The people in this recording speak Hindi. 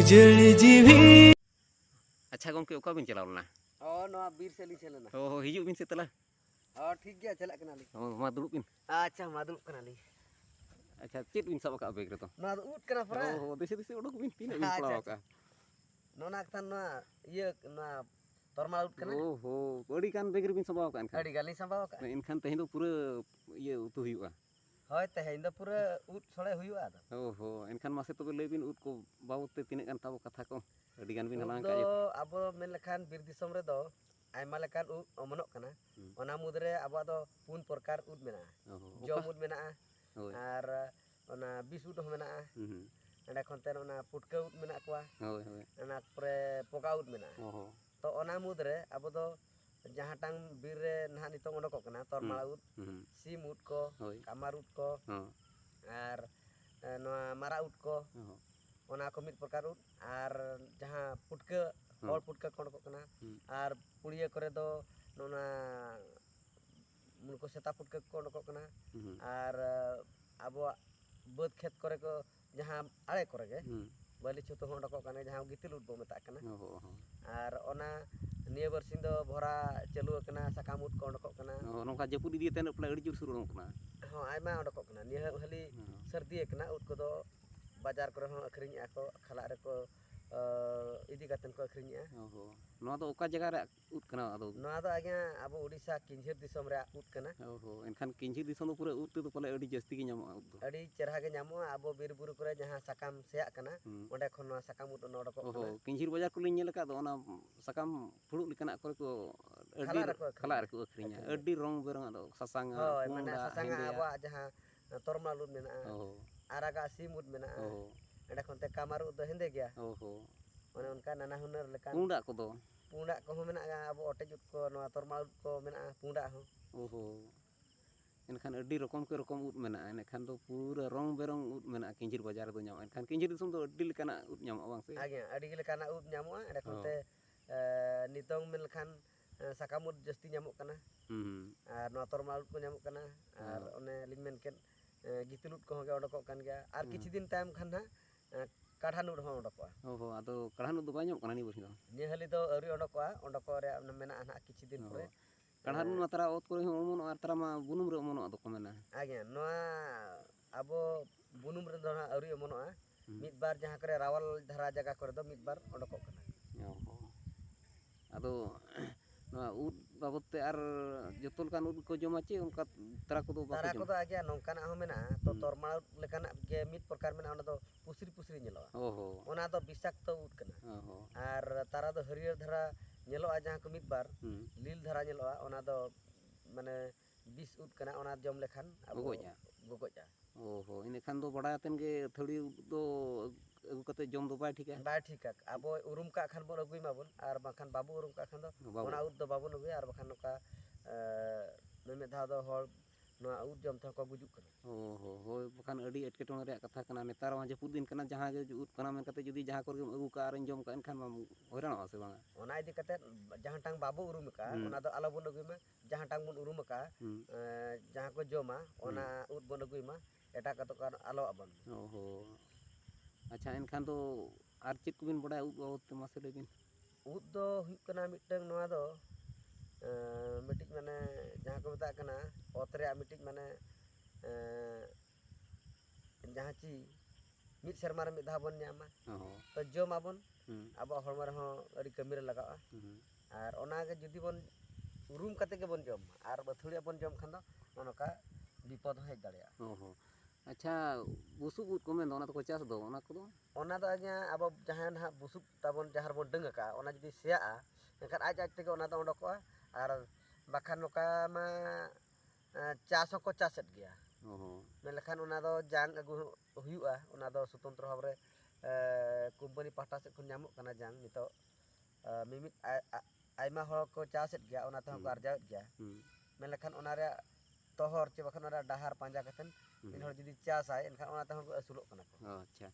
उजड़ जीवी। अच्छा गंके ओका बिन चलाव लना नवा बीर से ली चलना ओ हिजु बिन से तला ठीक गया चला कना ली मा दुड़ुब बिन अच्छा मा दुड़ुब कना ली अच्छा चेत बिन सब का बेग रे तो नवा उठ कना परा ओ देसे देसे ओडक बिन तीन बिन पलाव का नोना कथन नवा ये नवा तोरमा उठ कना ओ हो बड़ी कान बेग रे बिन संभाव का अड़ी गाली संभाव का इनखान तेहे दो पूरा ये उतु हुआ होय तेहे द पूरा उठ छोड़े हुआ ओ हो इनखान मासे तो ले बिन उत को बाबू ते तीन गान ताबो कथा को अड़ी गान बिन हलांग का अब मेन लखान बीर दिसम रे दो आयमा लेकान उद अमनोक कना ओना मुदरे अब दो पुन प्रकार उद मेना जम उद मेना आर ओना बिस उद मेना एंडा खनते ओना पुटका उद मेना कोआ होय होय ओना परे पोका उद मेना तो ओना मुदरे अब दो जहां टांग बीर रे नहा नितों ओडोक कना तोरमाला उद सीम उद को कामार उद को आर नोआ मारा उद को ओना को मिद प्रकार उद आर जहां पुटका और पुटका कोन को कना आर पुड़िया करे दो नोना मुनको सेता पुटका कोन को कना आर अब बद खेत करे को जहां आड़े करे गे बलि छुतो होंड को कना जहां गितिल उद बो मेता कना आर ओना निये बरसिन दो भरा चालू कना सकाम उद कोन को कना नोका जपुद इदी तेन अपना अड़ी जुर शुरू कना हां आयमा ओंड को कना निये हली सर्दी कना उद को दो बाजार करे हो अखरिኝ आको खला रे को इदी कतन को अखरिña ओहो नोआ दो ओका जगह रे उद कना आदो नोआ दो आगे अब ओडिसा किंझिर दिसम रे उद कना ओहो एनखान किंझिर दिसम दो पूरा उद ते तो पले अड़ी जस्ती के नामो उद अड़ी चरहा के नामो अब बीर बुरु करे जहां सकाम सेया कना ओंडे खन नोआ सकाम उद नोड को ओहो किंझिर बाजार को लिन नेल का दो ओना सकाम फुड़ुक लिकना करे को अड़ी खला रे को अखरिña अड़ी रंग बेरंग दो ससांगा होय माने ससांगा अब जहां तोरमाल उद मेना ओहो आरागा सीम उद मेना ओहो एंडा खनते कामार उद हेंदे गया ओहो माने उनका नाना हुनर लेका पुंडा को दो पुंडा को मेना अब ओटे जुत को नोआ तोरमाल उद को मेना पुंडा हो ओहो एनखान अड़ी रकम के रकम उद मेना एनखान दो पूरा रंग बेरंग उद मेना किंझिर बाजार दो नाम एनखान किंझिर दिसम दो अड़ी लेकाना उद नाम बांग से आगे अड़ी लेकाना उद नामो एंडा खनते नितोंग मेन लखान सकाम उद जस्ती नामो कना आर नोआ तोरमाल उद को नामो कना आर ओने लिन मेन केन गितिल उद को गे ओडको कान गया आर किछि दिन टाइम खान ना काढ़ान उद हो ओडको ओहो आदो काढ़ान उद बाय कना नि बसिन दो निहली दो अरी ओडको रे मेना ना किछि दिन परे काढ़ान मात्रा ओत करे ओमन आर तरा मा बुनुम रे ओमन दो को मेना आगे नोआ अब बुनुम रे दो अरी ओमनो मिद बार जहां करे रावल धरा जगह करे दो मिद बार ओडको कना ओहो आदो नोआ उद बाबते आर जतल कान उद को जमा चे उनका तरा को दो आगे नोंकाना हो मेना तो तोरमाल लेकाना के मिद प्रकार मेना ओना दो पुसरी पुसरी नेलो ओहो ओना दो बिसाक्तो उद कना ओहो आर तारा दो हरियर धरा नेलो जहां को मिद बार लील धरा नेलो ओना दो माने 20 उद कना ओना जम लेखान अब गोगोजा ओहो इने खान दो बड़ा तन के थोड़ी दो अगु कते जम दो बाय ठीक अब उरुम का खान बोन अगुई माबन आर बाखान बाबू उरुम का खान दो ओना उद दो बाबू अगुई आर बाखान नका मेमे धा दो हर नोआ उद जम थ को गुजुक कना ओहो होय बाखान अड़ी एटकेटोन रे कथा कना नेतार वा जे पुदिन कना जहां जे उद कना मेन कते जदी जहां कर अगु का आर जम का एनखान होरानो से बांगा ओना इदी कते जहां टांग बाबू उरुम का ओना दो आलो बोन अगुई मा जहां टांग बोन उरुम का जहां को जमा ओना उद बोन अगुई मा एटा का तो आलो अबन ओहो अच्छा एनखान दो आर चित को बिन बड़ा उद बहुत मासे लेबिन उद दो हुई कना मिटंग नोआ दो मिटिक माने जहां को बता कना ओतरे मिटिक माने जहां ची मिट शर्मा रे मिधा बन न्यामा तो जम आबन अब हरम रे हो अड़ी कमी रे लगा आर ओना के जदी बन उरुम कते के बन जम आर बथुड़िया बन जम खान दो नोका विपद हेज दाड़िया ओहो अच्छा बुसुक उद को मेन दो ओना तो चास दो ओना दो आगे अब जहां ना बुसुक ताबन जहार बन डंग का ओना जदी सेया एनखान आज आज तेगे ओना दो ओडको आर बाखान नोका मा चास को चासत गया ओहो मेलखान ओना दो जांग अगु हुयुआ ओना दो स्वतंत्र भाव रे कंपनी पाटा से खन नामो कना जांग नितो मिमित आयमा हर को चासत गया ओना तो को अर्जावत गया मेलखान ओना रे तोहर चे बाखान ओना डाहार पांजा कतन इन हर जदी चास आय एनखान ओना तो को असुलोक कना को अच्छा